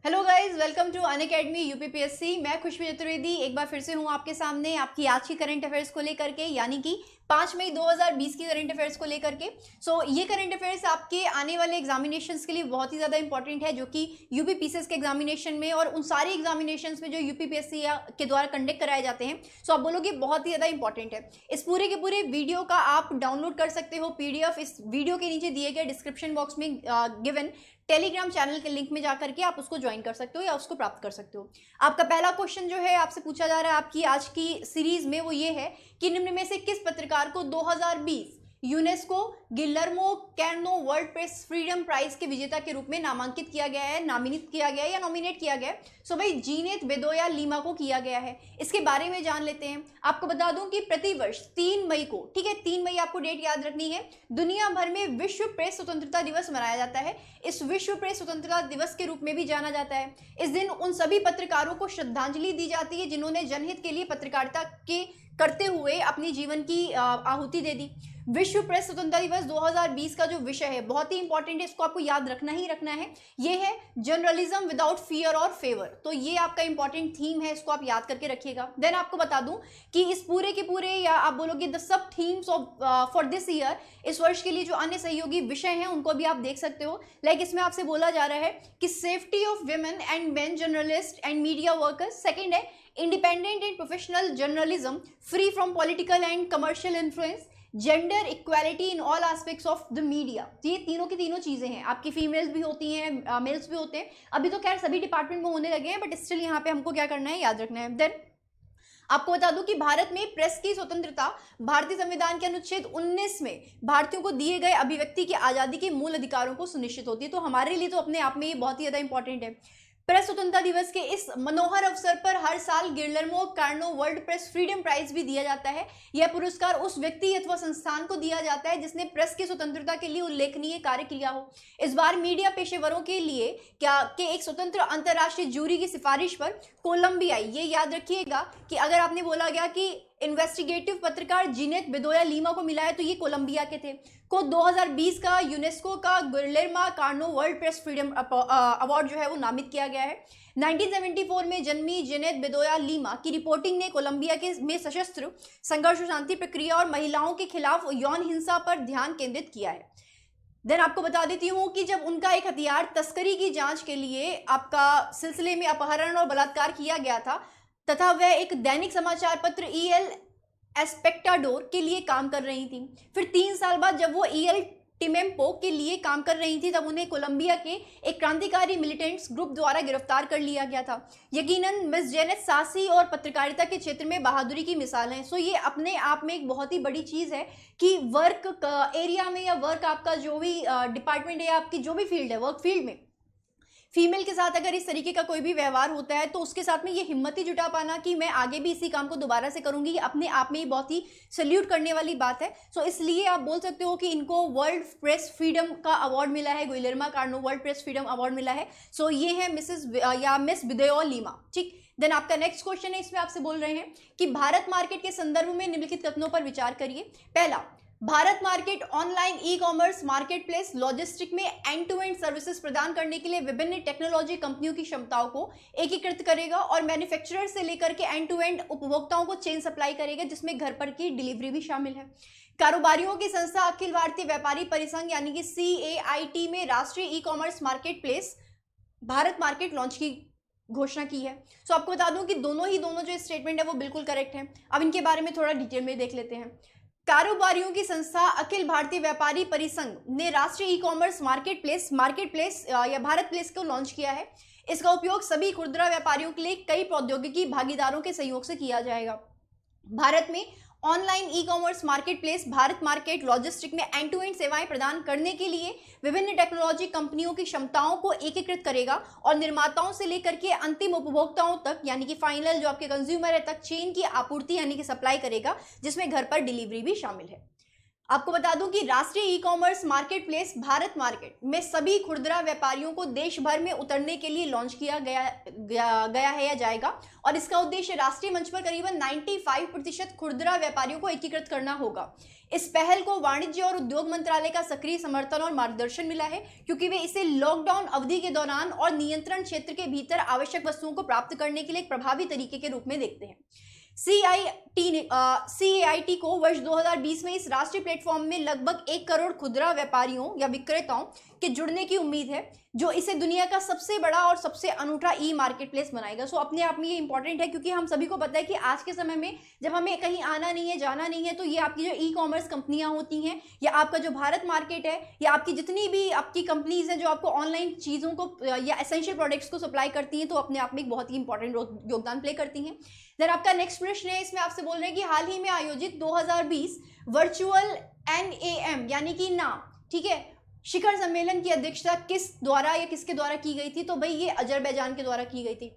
Hello guys, welcome to Unacademy UPPSC. मैं खुशबू चतुर्वेदी एक बार फिर से हूं आपके सामने आपकी आज की करंट अफेयर्स को लेकर के, यानी कि 5 मई 2020 की करंट अफेयर्स को लेकर के। ये करंट अफेयर्स आपके आने वाले एग्जामिनेशंस के लिए बहुत ही ज़्यादा इंपॉर्टेंट है, जो कि यूपीपीसीएस के एग्जामिनेशन में और उन सारे एग्जामिनेशंस में जो यूपीपीएससी के द्वारा कंडक्ट कराए जाते हैं। आप बोलोगे बहुत ही ज़्यादा इंपॉर्टेंट है। इस पूरे के पूरे वीडियो का आप डाउनलोड कर सकते हो पीडीएफ इस वीडियो के नीचे दिए गए डिस्क्रिप्शन बॉक्स में गिवन टेलीग्राम चैनल के लिंक में जाकर के आप उसको ज्वाइन कर सकते हो या उसको प्राप्त कर सकते हो। आपका पहला क्वेश्चन जो है आपसे पूछा जा रहा है आपकी आज की सीरीज में, वो ये है कि निम्न में से किस पत्रकार को 2020 UNESCO Guillermo Cano world press freedom prize के विजेता के रूप में नामांकित किया गया है, नामित किया गया है या नॉमिनेट किया गया है? भाई जीनेत बेदोया लीमा को किया गया है। इसके बारे में जान लेते हैं। आपको बता दूं कि प्रतिवर्ष 3 मई को, ठीक है 3 मई आपको डेट याद रखनी है, दुनिया भर में विश्व प्रेस स्वतंत्रता दिवस मनाया जाता है। इस विश्व प्रेस स्वतंत्रता दिवस के रूप में भी जाना जाता है। इस दिन उन सभी पत्रकारों को श्रद्धांजलि दी जाती है जिन्होंने जनहित के लिए पत्रकारिता के करते हुए अपनी जीवन की आहुति दे दी। विश्व प्रेस स्वतंत्रता दिवस 2020 का जो विषय है बहुत ही इंपॉर्टेंट है, इसको आपको याद रखना ही रखना है। ये है जर्नलिज्म विदाउट फियर और फेवर। तो ये आपका इंपॉर्टेंट थीम है, इसको आप याद करके रखिएगा। देन आपको बता दूं कि इस पूरे के पूरे, या आप बोलोगे the sub themes of for this year, इस वर्ष के लिए जो अन्य सहयोगी विषय हैं उनको भी आप देख सकते हो। लाइक इसमें आपसे बोला जा रहा है कि safety of women and men journalist and media workers. Second है independent and professional journalism free from political and commercial influence, gender equality in all aspects of the media. ये तीनों की तीनों चीजें हैं। आपकी फीमेल्स भी होती हैं, मेल्स भी होते हैं। अभी तो खैर सभी डिपार्टमेंट में होने लगे हैं, बट स्टिल यहाँ पे हमको क्या करना है, याद रखना है। देन आपको बता दूं कि भारत में प्रेस की स्वतंत्रता भारतीय संविधान के अनुच्छेद 19 में भारतीयों को दिए गए अभिव्यक्ति की आजादी के मूल अधिकारों को सुनिश्चित होती है। तो हमारे लिए तो अपने आप में ये बहुत ही ज्यादा इंपॉर्टेंट है। प्रेस स्वतंत्रता दिवस के इस मनोहर अवसर पर हर साल Guillermo Cano world press freedom Prize भी दिया जाता है। यह पुरस्कार उस व्यक्ति अथवा संस्थान को दिया जाता है जिसने प्रेस की स्वतंत्रता के लिए उल्लेखनीय कार्य किया हो। इस बार मीडिया पेशेवरों के लिए एक स्वतंत्र अंतर्राष्ट्रीय जूरी की सिफारिश पर कोलंबियाई, ये याद रखिएगा कि अगर आपने बोला गया कि इन्वेस्टिगेटिव पत्रकार जीनेत बेदोया लीमा को मिला है तो ये कोलंबिया के थे, को 2020 का यूनेस्को का Guillermo Cano world press freedom award जो है वो नामित किया गया है। 1974 में जन्मी जेनेत बेदोया लीमा की रिपोर्टिंग ने कोलंबिया के में सशस्त्र संघर्ष, शांति प्रक्रिया और महिलाओं के खिलाफ यौन हिंसा पर ध्यान केंद्रित किया है। देन आपको बता देती हूँ कि जब उनका एक हथियार तस्करी की जांच के लिए आपका सिलसिले में अपहरण और बलात्कार किया गया था, तथा वह एक दैनिक समाचार पत्र ईएल एस्पेक्टाडोर के लिए काम कर रही थी। फिर 3 साल बाद जब वो ईएल टिमेम्पो के लिए काम कर रही थी, तब उन्हें कोलंबिया के एक क्रांतिकारी मिलिटेंट्स ग्रुप द्वारा गिरफ्तार कर लिया गया था। यकीनन मिस जेनेट साहसी और पत्रकारिता के क्षेत्र में बहादुरी की मिसाल है। ये अपने आप में एक बहुत ही बड़ी चीज़ है कि वर्क एरिया में या वर्क आपका जो भी डिपार्टमेंट है या आपकी जो भी फील्ड है, वर्क फील्ड में फीमेल के साथ अगर इस तरीके का कोई भी व्यवहार होता है तो उसके साथ में ये हिम्मत ही जुटा पाना कि मैं आगे भी इसी काम को दोबारा से करूंगी, ये अपने आप में ही बहुत ही सल्यूट करने वाली बात है। इसलिए आप बोल सकते हो कि इनको वर्ल्ड प्रेस फ्रीडम का अवार्ड मिला है, Guillermo Cano world press freedom award मिला है। ये है मिस बेदोया लीमा। ठीक, देन आपका नेक्स्ट क्वेश्चन है, इसमें आपसे बोल रहे हैं कि भारत मार्केट के संदर्भ में निम्नलिखित कथनों पर विचार करिए। पहला, Bharat market online e commerce marketplace logistic में एंड टू एंड सर्विसेज प्रदान करने के लिए विभिन्न टेक्नोलॉजी कंपनियों की क्षमताओं को एकीकृत करेगा और मैन्युफैक्चरर से लेकर के एंड टू एंड उपभोक्ताओं को चेन सप्लाई करेगा, जिसमें घर पर की डिलीवरी भी शामिल है। कारोबारियों की संस्था अखिल भारतीय व्यापारी परिसंघ यानी कि CAIT में राष्ट्रीय e commerce marketplace Bharat market launch की घोषणा की है। आपको बता दूं कि दोनों जो स्टेटमेंट है वो बिल्कुल करेक्ट है। अब इनके बारे में थोड़ा डिटेल में देख लेते हैं। कारोबारियों की संस्था अखिल भारतीय व्यापारी परिसंघ ने राष्ट्रीय ई कॉमर्स मार्केटप्लेस या भारत प्लेस को लॉन्च किया है। इसका उपयोग सभी खुदरा व्यापारियों के लिए कई प्रौद्योगिकी भागीदारों के सहयोग से किया जाएगा। भारत में online e commerce marketplace Bharat market logistic में एंड टू एंड सेवाएं प्रदान करने के लिए विभिन्न टेक्नोलॉजी कंपनियों की क्षमताओं को एकीकृत करेगा और निर्माताओं से लेकर के अंतिम उपभोक्ताओं तक, यानी कि फाइनल जो आपके कंज्यूमर है तक चेन की आपूर्ति यानी कि सप्लाई करेगा, जिसमें घर पर डिलीवरी भी शामिल है। आपको बता दूं कि राष्ट्रीय e commerce market place Bharat market में सभी खुदरा व्यापारियों को देश भर में उतरने के लिए लॉन्च किया गया है या जाएगा, और इसका उद्देश्य राष्ट्रीय मंच पर करीबन 95% खुदरा व्यापारियों को एकीकृत करना होगा। इस पहल को वाणिज्य और उद्योग मंत्रालय का सक्रिय समर्थन और मार्गदर्शन मिला है, क्योंकि वे इसे लॉकडाउन अवधि के दौरान और नियंत्रण क्षेत्र के भीतर आवश्यक वस्तुओं को प्राप्त करने के लिए एक प्रभावी तरीके के रूप में देखते हैं। CAIT को वर्ष 2020 में इस राष्ट्रीय प्लेटफॉर्म में लगभग 1 करोड़ खुदरा व्यापारियों या विक्रेताओं के जुड़ने की उम्मीद है, जो इसे दुनिया का सबसे बड़ा और सबसे अनूठा ई मार्केट प्लेस बनाएगा। सो अपने आप में ये इंपॉर्टेंट है, क्योंकि हम सभी को पता है कि आज के समय में जब हमें कहीं आना नहीं है, जाना नहीं है, तो ये आपकी जो ई कॉमर्स कंपनियां होती हैं या आपका जो भारत मार्केट है या आपकी जितनी भी आपकी कंपनीज हैं जो आपको ऑनलाइन चीज़ों को या एसेंशियल प्रोडक्ट्स को सप्लाई करती हैं, तो अपने आप में एक बहुत ही इंपॉर्टेंट योगदान प्ले करती हैं। देन आपका नेक्स्ट प्रश्न है, इसमें आपसे बोल रहे हैं कि हाल ही में आयोजित 2020 वर्चुअल NAM यानी कि नाम, ठीक है, शिखर सम्मेलन की अध्यक्षता किस द्वारा या किसके द्वारा की गई थी? तो भाई ये अजरबैजान के द्वारा की गई थी।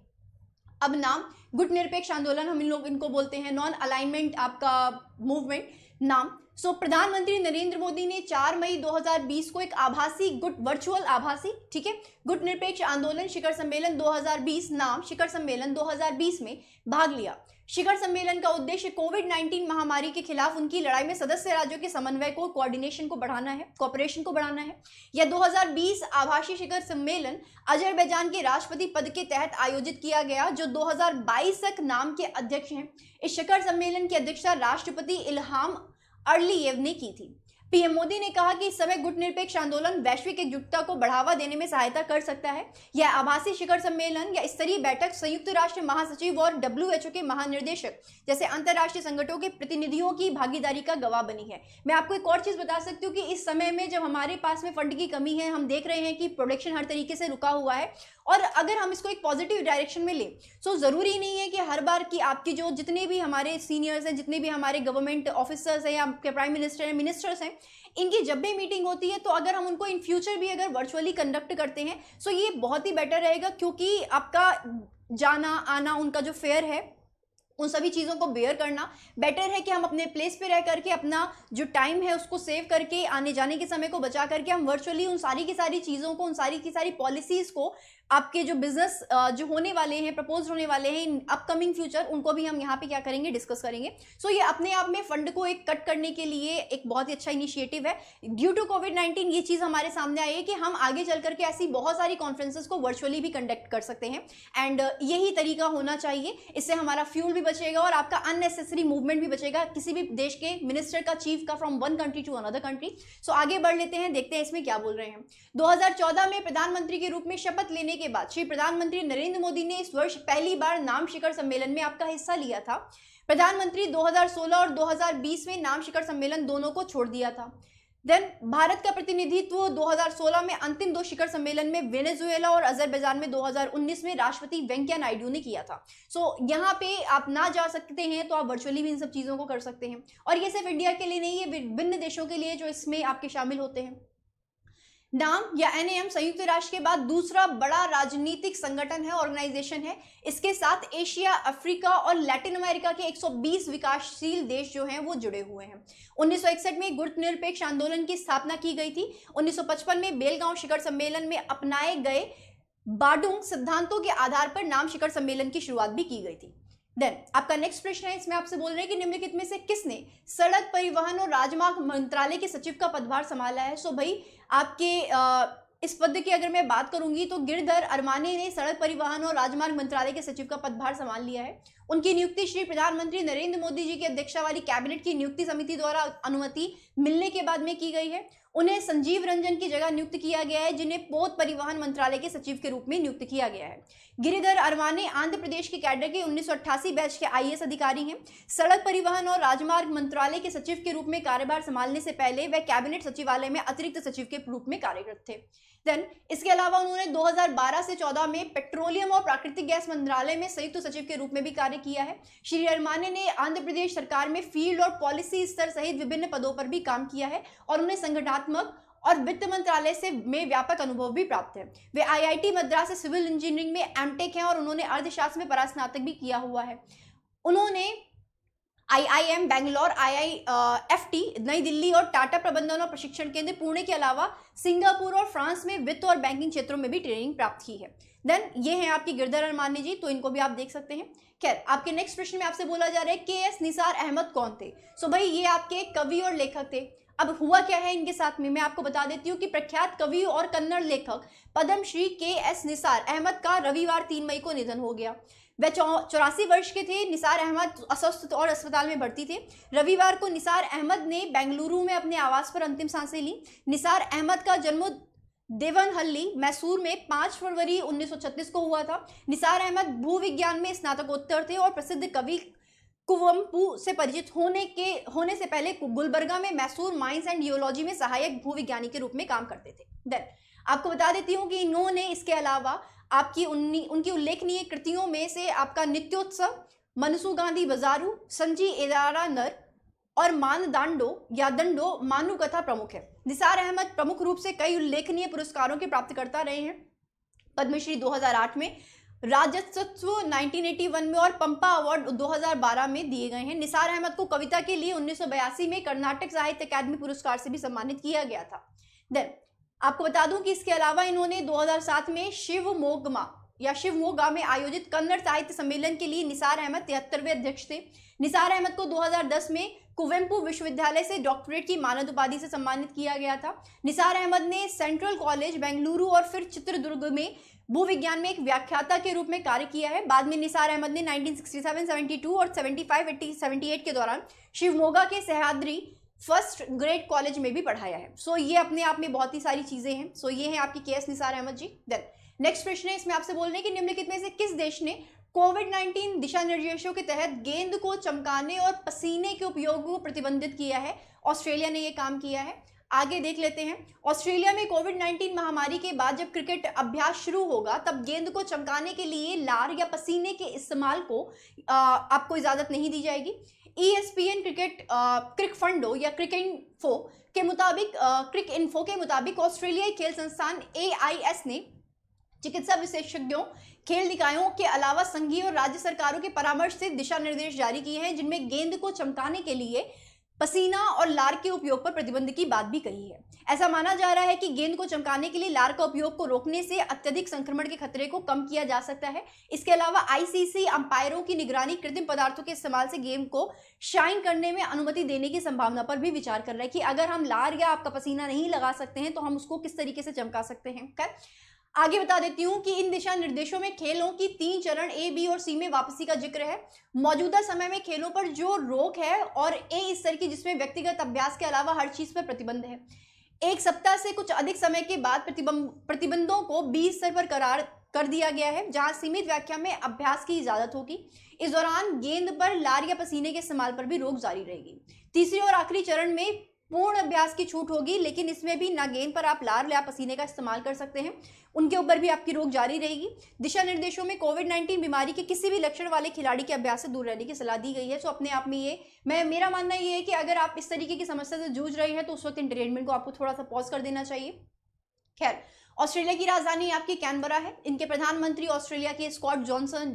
अब नाम गुटनिरपेक्ष आंदोलन हम इनको बोलते हैं, नॉन अलाइनमेंट आपका मूवमेंट नाम। सो प्रधानमंत्री नरेंद्र मोदी ने 4 मई 2020 को एक आभासी वर्चुअल आभासी, ठीक है, गुटनिरपेक्ष आंदोलन शिखर सम्मेलन 2020 नाम शिखर सम्मेलन 2020 में भाग लिया। शिखर सम्मेलन का उद्देश्य कोविड-19 महामारी के खिलाफ उनकी लड़ाई में सदस्य राज्यों के समन्वय को, कोऑर्डिनेशन को बढ़ाना है, कोऑपरेशन को बढ़ाना है। यह 2020 आभासी शिखर सम्मेलन अजरबैजान के राष्ट्रपति पद के तहत आयोजित किया गया, जो 2022 तक नाम के अध्यक्ष हैं। इस शिखर सम्मेलन की अध्यक्षता राष्ट्रपति इल्हाम अलीयेव ने की थी। पीएम मोदी ने कहा कि इस समय गुटनिरपेक्ष आंदोलन वैश्विक एकजुटता को बढ़ावा देने में सहायता कर सकता है। यह आभासी शिखर सम्मेलन या स्तरीय बैठक संयुक्त राष्ट्र महासचिव और WHO के महानिर्देशक जैसे अंतर्राष्ट्रीय संगठनों के प्रतिनिधियों की भागीदारी का गवाह बनी है। मैं आपको एक और चीज बता सकती हूँ कि इस समय में जब हमारे पास में फंड की कमी है, हम देख रहे हैं कि प्रोडक्शन हर तरीके से रुका हुआ है, और अगर हम इसको एक पॉजिटिव डायरेक्शन में लें, सो जरूरी नहीं है कि हर बार की आपकी जो जितने भी हमारे सीनियर्स हैं, जितने भी हमारे गवर्नमेंट ऑफिसर्स हैं या आपके प्राइम मिनिस्टर हैं, मिनिस्टर्स हैं, इनकी जब भी मीटिंग होती है तो अगर हम उनको इन फ्यूचर भी अगर वर्चुअली कंडक्ट करते हैं, सो ये बहुत ही बेटर रहेगा, क्योंकि आपका जाना आना उनका जो फेयर है उन सभी चीज़ों को बेयर करना बेटर है कि हम अपने प्लेस पे रह करके अपना जो टाइम है उसको सेव करके, आने जाने के समय को बचा करके हम वर्चुअली उन सारी की सारी चीज़ों को, उन सारी की सारी पॉलिसीज़ को, आपके जो बिजनेस जो होने वाले हैं, प्रपोज होने वाले हैं इन अपकमिंग फ्यूचर, उनको भी हम यहाँ पे क्या करेंगे, डिस्कस करेंगे। सो ये अपने आप में फंड को एक कट करने के लिए एक बहुत ही अच्छा इनिशिएटिव है। ड्यू टू कोविड-19 ये चीज़ हमारे सामने आई है कि हम आगे चल करके ऐसी बहुत सारी कॉन्फ्रेंसेस को वर्चुअली भी कंडक्ट कर सकते हैं, एंड यही तरीका होना चाहिए। इससे हमारा फ्यूल भी बचेगा और आपका अननेसेसरी मूवमेंट भी बचेगा किसी भी देश के मिनिस्टर का, चीफ का, from one country to another country. So आगे बढ़ लेते हैं, देखते हैं इसमें क्या बोल रहे हैं। 2014 में प्रधानमंत्री के रूप में शपथ लेने के बाद श्री प्रधानमंत्री नरेंद्र मोदी ने इस वर्ष पहली बार नाम शिखर सम्मेलन में आपका हिस्सा लिया था। प्रधानमंत्री 2016 और 2020 में नाम शिखर सम्मेलन दोनों को छोड़ दिया था। देन भारत का प्रतिनिधित्व 2016 में अंतिम 2 शिखर सम्मेलन में वेनेजुएला और अजरबैजान में 2019 में राष्ट्रपति वेंकैया नायडू ने किया था। सो यहाँ पे आप ना जा सकते हैं तो आप वर्चुअली भी इन सब चीज़ों को कर सकते हैं, और ये सिर्फ इंडिया के लिए नहीं, ये विभिन्न देशों के लिए जो इसमें आपके शामिल होते हैं। नाम या NAM संयुक्त राष्ट्र के बाद दूसरा बड़ा राजनीतिक संगठन है, ऑर्गेनाइजेशन है। इसके साथ एशिया, अफ्रीका और लैटिन अमेरिका के 120 विकासशील देश जो हैं वो जुड़े हुए हैं। 1961 में गुटनिरपेक्ष आंदोलन की स्थापना की गई थी। 1955 में बेलगांव शिखर सम्मेलन में अपनाए गए बाडुंग सिद्धांतों के आधार पर नाम शिखर सम्मेलन की शुरुआत भी की गई थी। देन आपका नेक्स्ट प्रश्न है, इसमें आपसे बोल रहे हैं कि निम्नलिखित में से किसने सड़क परिवहन और राजमार्ग मंत्रालय के सचिव का पदभार संभाला है? सो भाई आपके इस पद की अगर मैं बात करूंगी तो गिरधर अरमाने ने सड़क परिवहन और राजमार्ग मंत्रालय के सचिव का पदभार संभाल लिया है। उनकी नियुक्ति श्री प्रधानमंत्री नरेंद्र मोदी जी की अध्यक्षता वाली कैबिनेट की नियुक्ति समिति द्वारा अनुमति मिलने के बाद में की गई है। उन्हें संजीव रंजन की जगह नियुक्त किया गया है, जिन्हें पोत परिवहन मंत्रालय के सचिव के रूप में नियुक्त किया गया है। गिरिधर अरमाने आंध्र प्रदेश के कैडर के 1988 बैच के IAS अधिकारी हैं। सड़क परिवहन और राजमार्ग मंत्रालय के सचिव के रूप में कार्यभार संभालने से पहले वह कैबिनेट सचिवालय में अतिरिक्त सचिव के रूप में कार्यरत थे। देन इसके अलावा उन्होंने 2012 से 14 में पेट्रोलियम और प्राकृतिक गैस मंत्रालय में संयुक्त सचिव के रूप में भी कार्य किया है। श्री अरमाने ने आंध्र प्रदेश सरकार में फील्ड और पॉलिसी स्तर सहित विभिन्न पदों पर भी काम किया है, और उन्हें संगठनात्मक और वित्त मंत्रालय से में व्यापक अनुभव भी प्राप्त है। वे IIT मद्रास से सिविल इंजीनियरिंग में MTech हैं और उन्होंने अर्थशास्त्र में परास्नातक भी किया हुआ है। उन्होंने IIM बैंगलोर, IIFT नई दिल्ली और टाटा प्रबंधन और प्रशिक्षण केंद्र पुणे के अलावा सिंगापुर और फ्रांस में वित्त और बैंकिंग क्षेत्रों में भी ट्रेनिंग प्राप्त की है। देन ये हैं आपकी गिरधर अरमानी जी, तो इनको भी आप देख सकते हैं। खैर, आपके नेक्स्ट प्रश्न में आपसे बोला जा रहा है KS निसार अहमद कौन थे। सो भाई ये आपके कवि और लेखक थे। अब हुआ क्या है इनके साथ में, मैं आपको बता देती हूँ कि प्रख्यात कवि और कन्नड़ लेखक पद्मश्री KS निसार अहमद का रविवार 3 मई को निधन हो गया। वह 84 वर्ष के थे। निसार अहमद अस्वस्थ और अस्पताल में भर्ती थे। रविवार को निसार अहमद ने बेंगलुरु में अपने आवास पर अंतिम सांसें ली। निसार अहमद का जन्म देवनहल्ली, मैसूर में 5 फरवरी 1936 को हुआ था। निसार अहमद भूविज्ञान में स्नातकोत्तर थे और प्रसिद्ध कवि कुवेंपु से परिचित होने से पहले गुलबर्गा में मैसूर माइंस एंड जियोलॉजी में सहायक भूविज्ञानी के रूप में काम करते थे। देन आपको बता देती हूँ कि इन्होंने इसके अलावा आपकी उनकी उल्लेखनीय कृतियों में से आपका नित्योत्सव, मनसू गांधी बजारू, संजी एदारा नर और मानदांडो या दंडो मानू कथा प्रमुख है। निसार अहमद प्रमुख रूप से कई उल्लेखनीय पुरस्कारों के प्राप्तकर्ता रहे हैं। पद्मश्री 2008 में, राजत्सव 1981 में और पंपा अवार्ड 2012 में दिए गए हैं। निसार अहमद को कविता के लिए 1982 में कर्नाटक साहित्य अकादमी पुरस्कार से भी सम्मानित किया गया था। देन आपको बता दूं कि इसके अलावा इन्होंने 2007 में शिवमोगा में आयोजित कन्नड़ साहित्य सम्मेलन के लिए निसार अहमद 73वें अध्यक्ष थे। निसार अहमद को 2010 में कुवेंपु विश्वविद्यालय से डॉक्टरेट की मानद उपाधि से सम्मानित किया गया था। निसार अहमद ने सेंट्रल कॉलेज बेंगलुरु और फिर चित्रदुर्ग में भूविज्ञान में एक व्याख्याता के रूप में कार्य किया है। बाद में निसार अहमद ने 1967, 72 और 75, 78 के दौरान शिवमोगा के सह्याद्री फर्स्ट ग्रेड कॉलेज में भी पढ़ाया है। सो ये अपने आप में बहुत ही सारी चीजें हैं। सो ये है आपकी KS निसार अहमद जी। देन नेक्स्ट प्रश्न है, इसमें आपसे बोल रहे हैं कि निम्नलिखित में से किस देश ने कोविड-19 दिशा निर्देशों के तहत गेंद को चमकाने और पसीने के उपयोग को प्रतिबंधित किया है। ऑस्ट्रेलिया ने यह काम किया है। आगे देख लेते हैं। ऑस्ट्रेलिया में कोविड-19 महामारी के बाद जब क्रिकेट अभ्यास शुरू होगा तब गेंद को चमकाने के लिए लार या पसीने के इस्तेमाल को आपको इजाजत नहीं दी जाएगी। ESPN क्रिक फंडो या क्रिक इन्फो के मुताबिक ऑस्ट्रेलियाई खेल संस्थान AIS ने चिकित्सा विशेषज्ञों, खेल निकायों के अलावा संघीय और राज्य सरकारों के परामर्श से दिशा निर्देश जारी किए हैं, जिनमें गेंद को चमकाने के लिए पसीना और लार के उपयोग पर प्रतिबंध की बात भी कही है। ऐसा माना जा रहा है कि गेंद को चमकाने के लिए लार का उपयोग को रोकने से अत्यधिक संक्रमण के खतरे को कम किया जा सकता है। इसके अलावा ICC अंपायरों की निगरानी कृत्रिम पदार्थों के इस्तेमाल से गेम को शाइन करने में अनुमति देने की संभावना पर भी विचार कर रहा है कि अगर हम लार या आपका पसीना नहीं लगा सकते हैं तो हम उसको किस तरीके से चमका सकते हैं। खैर, आगे बता देती हूं कि इन दिशा निर्देशों में खेलों की 3 चरण A, B और C में वापसी का जिक्र है। मौजूदा समय में खेलों पर जो रोक है और A इस तरह की जिसमें व्यक्तिगत अभ्यास के अलावा हर चीज पर प्रतिबंध है। 1 सप्ताह से कुछ अधिक समय के बाद प्रतिबंधों को B स्तर पर करार कर दिया गया है, जहां सीमित व्याख्या में अभ्यास की इजाजत होगी। इस दौरान गेंद पर लार या पसीने के इस्तेमाल पर भी रोक जारी रहेगी। तीसरे और आखिरी चरण में पूर्ण अभ्यास की छूट होगी, लेकिन इसमें भी ना गेंद पर आप लार या पसीने का इस्तेमाल कर सकते हैं, उनके ऊपर भी आपकी रोक जारी रहेगी। दिशा निर्देशों में कोविड-19 बीमारी के किसी भी लक्षण वाले खिलाड़ी के अभ्यास से दूर रहने की सलाह दी गई है। तो अपने आप में ये मेरा मानना ये है कि अगर आप इस तरीके की समस्या से जूझ रहे हैं तो उस वक्त एंटरटेनमेंट को आपको थोड़ा सा पॉज कर देना चाहिए। खैर, ऑस्ट्रेलिया की राजधानी आपकी कैनबरा है। इनके प्रधानमंत्री ऑस्ट्रेलिया के स्कॉट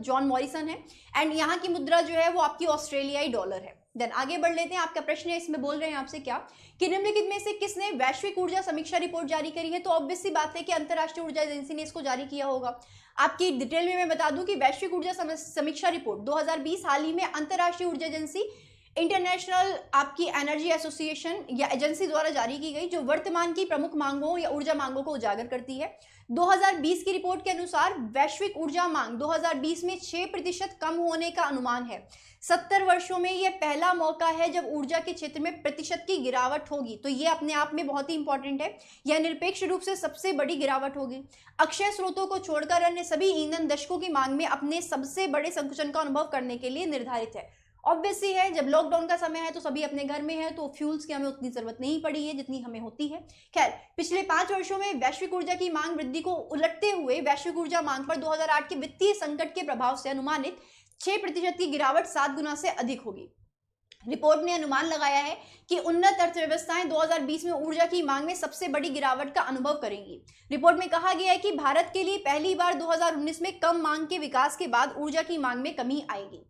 जॉन मॉरिसन है एंड यहाँ की मुद्रा जो है वो आपकी ऑस्ट्रेलियाई डॉलर है। देन आगे बढ़ लेते हैं। आपका प्रश्न है, इसमें बोल रहे हैं आपसे क्या कि निम्नलिखित में से किसने वैश्विक ऊर्जा समीक्षा रिपोर्ट जारी करी है। तो ऑब्वियस सी बात है कि अंतरराष्ट्रीय ऊर्जा एजेंसी ने इसको जारी किया होगा। आपकी डिटेल में मैं बता दूं कि वैश्विक ऊर्जा समीक्षा रिपोर्ट 2020 हाल ही में अंतरराष्ट्रीय ऊर्जा एजेंसी इंटरनेशनल आपकी एनर्जी एसोसिएशन या एजेंसी द्वारा जारी की गई, जो वर्तमान की प्रमुख मांगों या ऊर्जा मांगों को उजागर करती है। 2020 की रिपोर्ट के अनुसार वैश्विक ऊर्जा मांग 2020 में 6% कम होने का अनुमान है। 70 वर्षों में यह पहला मौका है जब ऊर्जा के क्षेत्र में प्रतिशत की गिरावट होगी। तो ये अपने आप में बहुत ही इंपॉर्टेंट है। यह निरपेक्ष रूप से सबसे बड़ी गिरावट होगी। अक्षय स्रोतों को छोड़कर अन्य सभी ईंधन दशकों की मांग में अपने सबसे बड़े संकुचन का अनुभव करने के लिए निर्धारित है। ऑब्वियसली है, जब लॉकडाउन का समय है तो सभी अपने घर में है, तो फ्यूल्स की हमें उतनी जरूरत नहीं पड़ी है जितनी हमें होती है। खैर, पिछले 5 वर्षों में वैश्विक ऊर्जा की मांग वृद्धि को उलटते हुए वैश्विक ऊर्जा मांग पर 2008 के वित्तीय संकट के प्रभाव से अनुमानित 6% की गिरावट 7 गुना से अधिक होगी। रिपोर्ट ने अनुमान लगाया है कि उन्नत अर्थव्यवस्थाएं 2020 में ऊर्जा की मांग में सबसे बड़ी गिरावट का अनुभव करेंगी। रिपोर्ट में कहा गया है कि भारत के लिए पहली बार 2019 में कम मांग के विकास के बाद ऊर्जा की मांग में कमी आएगी।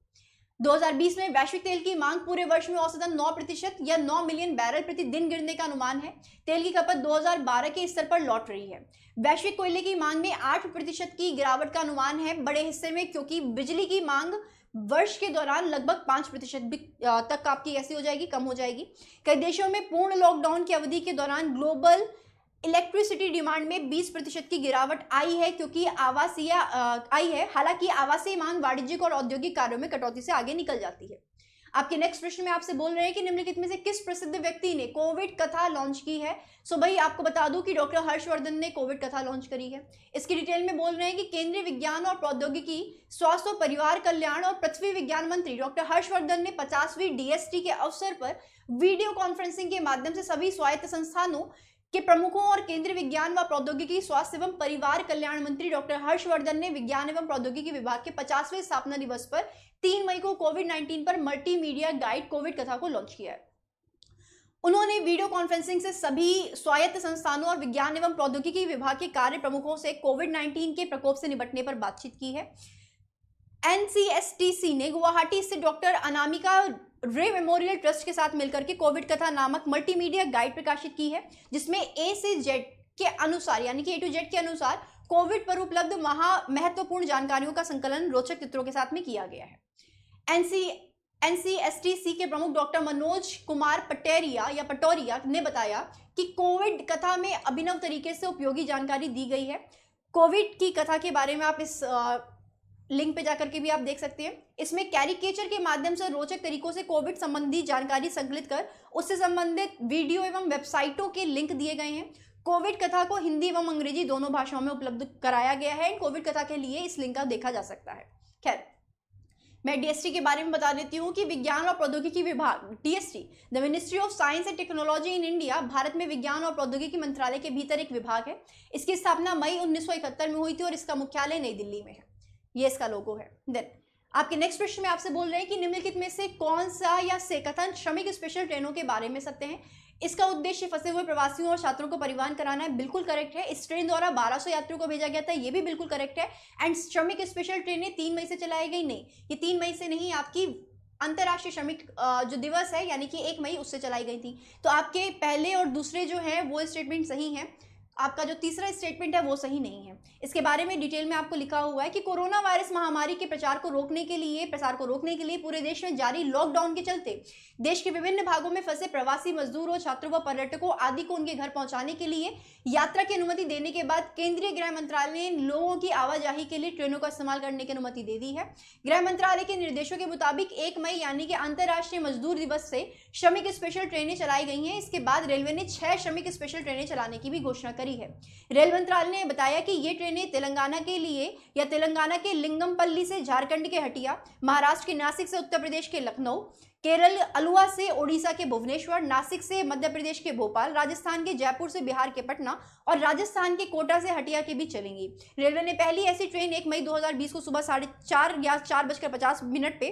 2020 में वैश्विक तेल की मांग पूरे वर्ष में औसतन 9% या 9 मिलियन बैरल प्रति दिन गिरने का अनुमान है। तेल की खपत 2012 के स्तर पर लौट रही है। वैश्विक कोयले की मांग में 8% की गिरावट का अनुमान है बड़े हिस्से में, क्योंकि बिजली की मांग वर्ष के दौरान लगभग 5% तक आपकी ऐसी हो जाएगी, कम हो जाएगी। कई देशों में पूर्ण लॉकडाउन की अवधि के दौरान ग्लोबल इलेक्ट्रिसिटी डिमांड में 20% की गिरावट आई है, क्योंकि आवासीय आई है। हालांकि आवासीय मांग वाणिज्यिक और औद्योगिक कार्यों में कटौती से आगे निकल जाती है। आपके नेक्स्ट प्रश्न में आपसे बोल रहे हैं कि निम्नलिखित में से किस प्रसिद्ध व्यक्ति ने कोविड कथा लॉन्च की है। सो भाई आपको बता दूं कि डॉक्टर हर्षवर्धन ने कोविड कथा लॉन्च करी है। इसकी डिटेल में बोल रहे हैं कि केंद्रीय विज्ञान और प्रौद्योगिकी, स्वास्थ्य और परिवार कल्याण और पृथ्वी विज्ञान मंत्री डॉक्टर हर्षवर्धन ने 50वीं DST के अवसर पर वीडियो कॉन्फ्रेंसिंग के माध्यम से सभी स्वायत्त संस्थानों के प्रमुखों और केंद्रीय विज्ञान व प्रौद्योगिकी, स्वास्थ्य एवं परिवार कल्याण मंत्री डॉक्टर हर्षवर्धन ने विज्ञान एवं प्रौद्योगिकी विभाग के 50वें स्थापना दिवस पर 3 मई को कोविड-19 पर मल्टीमीडिया गाइड कोविड कथा को लॉन्च किया है। उन्होंने वीडियो कॉन्फ्रेंसिंग से सभी स्वायत्त संस्थानों और विज्ञान एवं प्रौद्योगिकी विभाग के कार्य प्रमुखों से कोविड-19 के प्रकोप से निपटने पर बातचीत की है। NCSTC ने गुवाहाटी स्थित डॉक्टर अनामिका रे मेमोरियल ट्रस्ट के साथ मिलकर के कोविड कथा नामक मल्टीमीडिया गाइड प्रकाशित की है, जिसमें A से Z के अनुसार यानी कि A to Z के अनुसार कोविड पर उपलब्ध महत्वपूर्ण जानकारियों का संकलन रोचक चित्रों के साथ में किया गया है। NCSTC के प्रमुख डॉक्टर मनोज कुमार पटोरिया ने बताया कि कोविड कथा में अभिनव तरीके से उपयोगी जानकारी दी गई है। कोविड की कथा के बारे में आप इस लिंक पे जाकर के भी आप देख सकते हैं। इसमें कैरिकेचर के माध्यम से रोचक तरीकों से कोविड संबंधी जानकारी संकलित कर उससे संबंधित वीडियो एवं वेबसाइटों के लिंक दिए गए हैं। कोविड कथा को हिंदी एवं अंग्रेजी दोनों भाषाओं में उपलब्ध कराया गया है। कोविड कथा के लिए इस लिंक का देखा जा सकता है। खैर, मैं DST के बारे में बता देती हूँ कि विज्ञान और प्रौद्योगिकी विभाग DST, the ministry of science and technology in India, Bharat में विज्ञान और प्रौद्योगिकी मंत्रालय के भीतर एक विभाग है। इसकी स्थापना मई 1971 में हुई थी और इसका मुख्यालय नई दिल्ली में है। ये इसका लोगो है। देन आपके नेक्स्ट प्रश्न में आपसे बोल रहे हैं कि निम्नलिखित में से कौन सा या से कथन श्रमिक स्पेशल ट्रेनों के बारे में सत्य है। इसका उद्देश्य फंसे हुए प्रवासियों और छात्रों को परिवहन कराना है। बिल्कुल करेक्ट है। इस ट्रेन द्वारा 1200 यात्रियों को भेजा गया था, ये भी बिल्कुल करेक्ट है। एंड श्रमिक स्पेशल ट्रेनें 3 मई से चलाई गई, नहीं, ये 3 मई से नहीं, आपकी अंतर्राष्ट्रीय श्रमिक जो दिवस है यानी कि 1 मई उससे चलाई गई थी। तो आपके पहले और दूसरे जो है वो स्टेटमेंट सही है, आपका जो तीसरा स्टेटमेंट है वो सही नहीं है। इसके बारे में डिटेल में आपको लिखा हुआ है कि कोरोना वायरस महामारी के प्रसार को रोकने के लिए पूरे देश में जारी लॉकडाउन के चलते देश के विभिन्न भागों में फंसे प्रवासी मजदूरों, छात्रों व पर्यटकों आदि को उनके घर पहुंचाने के लिए यात्रा की अनुमति देने के बाद केंद्रीय गृह मंत्रालय ने लोगों की आवाजाही के लिए ट्रेनों का इस्तेमाल करने की अनुमति दे दी है। गृह मंत्रालय के निर्देशों के मुताबिक 1 मई यानी कि अंतर्राष्ट्रीय मजदूर दिवस से श्रमिक स्पेशल ट्रेनें चलाई गई हैं। इसके बाद रेलवे ने 6 श्रमिक स्पेशल ट्रेनें चलाने की भी घोषणा करी है। रेल मंत्रालय ने बताया कि ये ट्रेनें तेलंगाना के लिए या तेलंगाना के लिंगमपल्ली से झारखंड के हटिया, महाराष्ट्र के नासिक से उत्तर प्रदेश के लखनऊ, केरल अलुआ से ओडिशा के भुवनेश्वर, नासिक से मध्य प्रदेश के भोपाल, राजस्थान के जयपुर से बिहार के पटना और राजस्थान के कोटा से हटिया के बीच चलेंगी। रेलवे ने पहली ऐसी ट्रेन 1 मई 2020 को सुबह 4:30 या 4:50 पे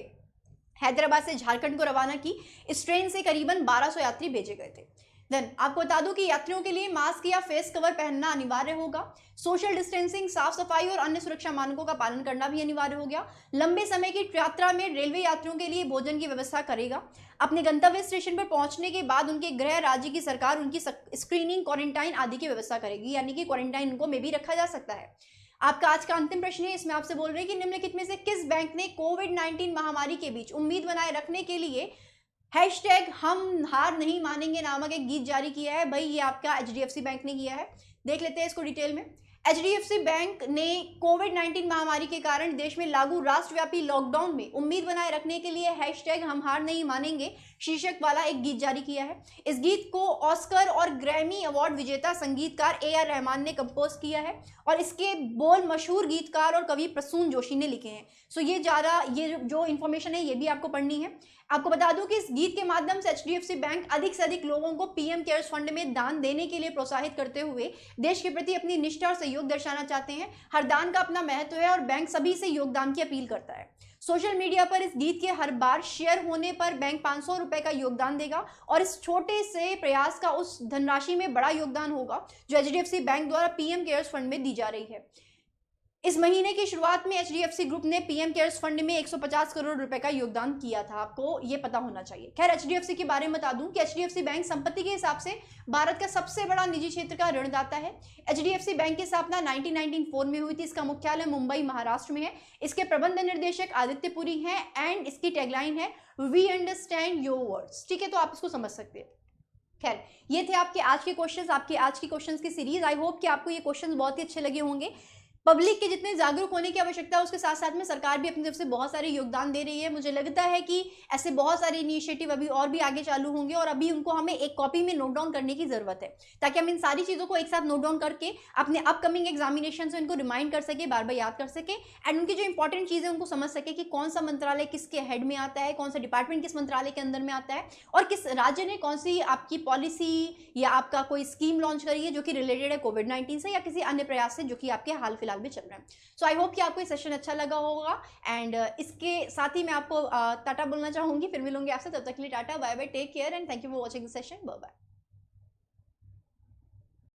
हैदराबाद से झारखंड को रवाना की। इस ट्रेन से करीबन 1200 यात्री भेजे गए थे। देन आपको बता दूं कि यात्रियों के लिए मास्क या फेस कवर पहनना अनिवार्य होगा। सोशल डिस्टेंसिंग, साफ सफाई और अन्य सुरक्षा मानकों का पालन करना भी अनिवार्य हो गया। लंबे समय की यात्रा में रेलवे यात्रियों के लिए भोजन की व्यवस्था करेगा। अपने गंतव्य स्टेशन पर पहुंचने के बाद उनके गृह राज्य की सरकार उनकी स्क्रीनिंग, क्वारंटाइन आदि की व्यवस्था करेगी, यानी कि क्वारंटाइन उनको में भी रखा जा सकता है। आपका आज का अंतिम प्रश्न है, इसमें आपसे बोल रहे हैं कि निम्नलिखित में से किस बैंक ने कोविड-19 महामारी के बीच उम्मीद बनाए रखने के लिए #हम हार नहीं मानेंगे नामक एक गीत जारी किया है। भाई ये आपका HDFC बैंक ने किया है। देख लेते हैं इसको डिटेल में। HDFC बैंक ने कोविड-19 महामारी के कारण देश में लागू राष्ट्रव्यापी लॉकडाउन में उम्मीद बनाए रखने के लिए #हम हार नहीं मानेंगे शीर्षक वाला एक गीत जारी किया है। इस गीत को ऑस्कर और ग्रैमी अवार्ड विजेता संगीतकार AR रहमान ने कंपोज किया है और इसके बोल मशहूर गीतकार और कवि प्रसून जोशी ने लिखे हैं। सो ये जो इन्फॉर्मेशन है ये भी आपको पढ़नी है। आपको बता दूं कि इस गीत के माध्यम से HDFC बैंक अधिक से अधिक लोगों को PM केयर्स फंड में दान देने के लिए प्रोत्साहित करते हुए देश के प्रति अपनी निष्ठा और सहयोग दर्शाना चाहते हैं। हर दान का अपना महत्व है और बैंक सभी से योगदान की अपील करता है। सोशल मीडिया पर इस गीत के हर बार शेयर होने पर बैंक 500 रुपए का योगदान देगा और इस छोटे से प्रयास का उस धनराशि में बड़ा योगदान होगा जो HDFC बैंक द्वारा PM केयर्स फंड में दी जा रही है। इस महीने की शुरुआत में एचडीएफसी ग्रुप ने पीएम केयर्स फंड में 150 करोड़ रुपए का योगदान किया था, आपको ये पता होना चाहिए। खैर, एचडीएफसी के बारे में बता दूं कि एचडीएफसी बैंक संपत्ति के हिसाब से भारत का सबसे बड़ा निजी क्षेत्र का ऋणदाता है। एचडीएफसी बैंक की स्थापना 1994 में हुई थी। इसका मुख्यालय मुंबई महाराष्ट्र में है। इसके प्रबंध निर्देशक आदित्य पुरी हैं एंड इसकी टैगलाइन है वी अंडरस्टैंड योर वर्ड्स। ठीक है, तो आप इसको समझ सकते हैं। खैर, ये थे आपके आज के क्वेश्चंस, आपकी आज की क्वेश्चंस की सीरीज। आई होप कि आपको ये क्वेश्चंस बहुत ही अच्छे लगे होंगे। पब्लिक के जितने जागरूक होने की आवश्यकता है, उसके साथ साथ में सरकार भी अपनी तरफ से बहुत सारे योगदान दे रही है। मुझे लगता है कि ऐसे बहुत सारे इनिशिएटिव अभी और भी आगे चालू होंगे और अभी उनको हमें एक कॉपी में नोट डाउन करने की जरूरत है, ताकि हम इन सारी चीज़ों को एक साथ नोट डाउन करके अपने अपकमिंग एग्जामिनेशन से इनको रिमाइंड कर सके, बार बार याद कर सके एंड उनकी जो इंपॉर्टेंट चीज़ें उनको समझ सके कि कौन सा मंत्रालय किसके हेड में आता है, कौन सा डिपार्टमेंट किस मंत्रालय के अंदर में आता है और किस राज्य ने कौन सी आपकी पॉलिसी या आपका कोई स्कीम लॉन्च करी है जो कि रिलेटेड है कोविड-19 से या किसी अन्य प्रयास से जो कि आपके हाल फिलहाल में चल रहा है। सो आई होप कि आपको ये सेशन अच्छा लगा होगा एंड इसके साथ ही मैं आपको टाटा बोलना चाहूंगी। फिर मिलूंगी आपसे, तब तक के लिए tata, bye bye, take care and thank you for watching this session. Bye bye.